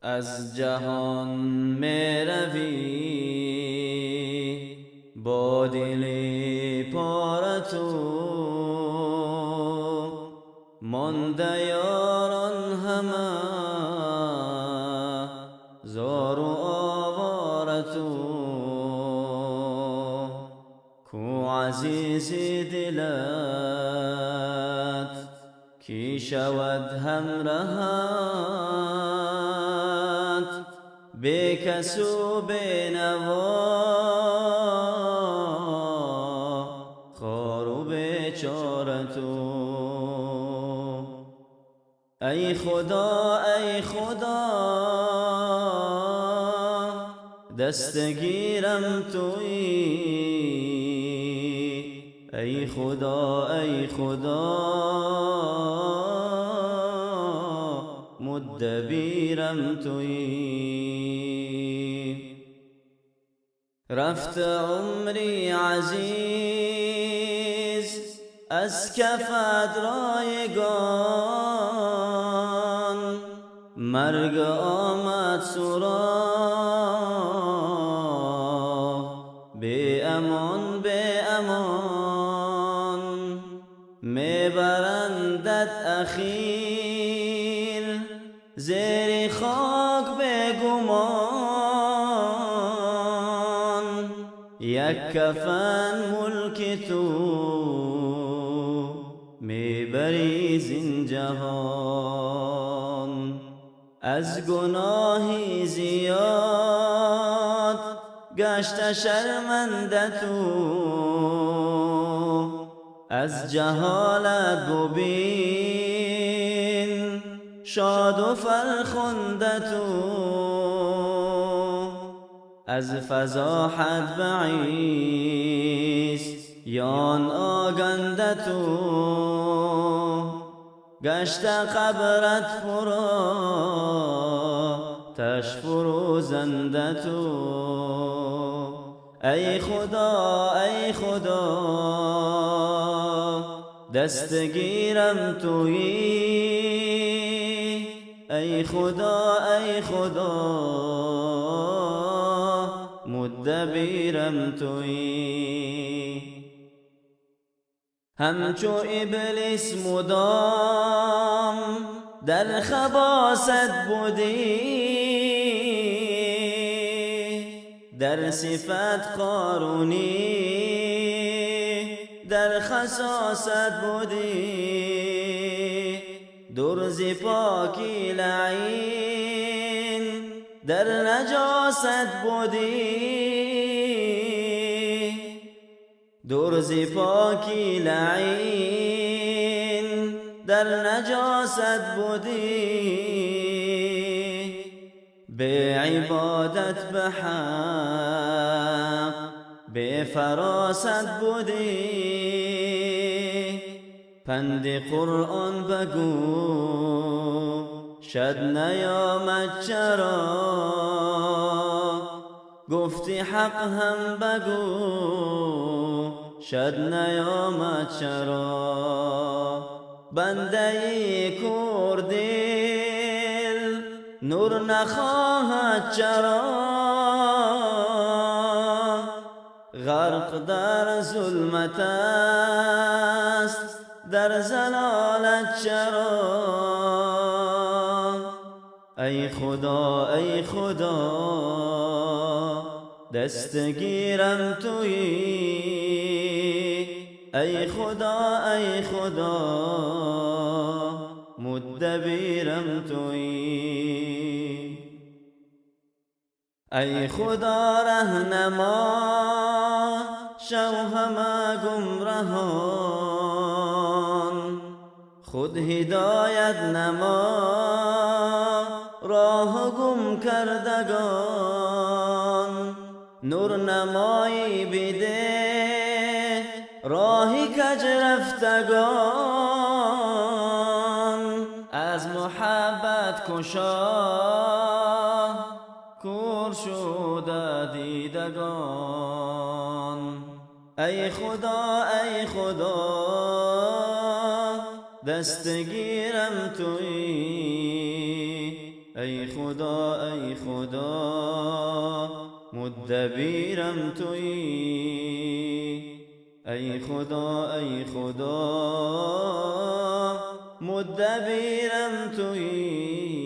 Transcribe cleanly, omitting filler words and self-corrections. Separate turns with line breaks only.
از جهان میروی با دلی پارتو، مانده یاران همه زار و آوارتو. کو عزیزی دلت کی شود همرهت، بی کس و بی نوا خوار و بیچاره تو. ای خدا ای خدا دستگیرم تویی، ای خدا ای خدا مدبیرم تویی. رفت عمری عزیز از کفت رایگان، مرگ آمد سراغ بی امان بی امان. میبرندت اخیر زیر خاک بی گمان، یک کفن ملک تو میبری زین جهان. از گناهی زیاد گشت شرمنده تو، از جهالت ببین شاد و فرخنده تو. از فضاحت بعیس یان آگنده تو، گشت قبرت پرا تش فروزنده تو. ای خدا ای خدا دستگیرم تویی، ای خدا ای خدا مدبیرم تویی. همچو ابلیس مدام در خباثت بودی، در صفت قارونی در خساست بودی. درز پاکی لعین در نجاست بودی، درز پاکی لعین در نجاست بودی. به عبادت به حق به فراست بودی. پند قرآن بگو شد نیامد چرا، گفتی حق هم بگو شد نیامد چرا. بنده کوردل نور نخواهد چرا، غرق در ظلمت است در زلالت چرا. ای خدا ای خدا دستگیرم تویی، ای خدا ای خدا مدبیرم تویی. ای خدا رهنما شو همه گمرهان، خود هدایت نما راه گم کردگان. نور نمایی بیده راهی کج رفتگان، از محبت کشا کور شده دیدگان. ای خدا ای خدا دستگیرم تویی، ای خدا ای خدا مدبیرم تویی، ای خدا ای خدا مدبیرم تویی.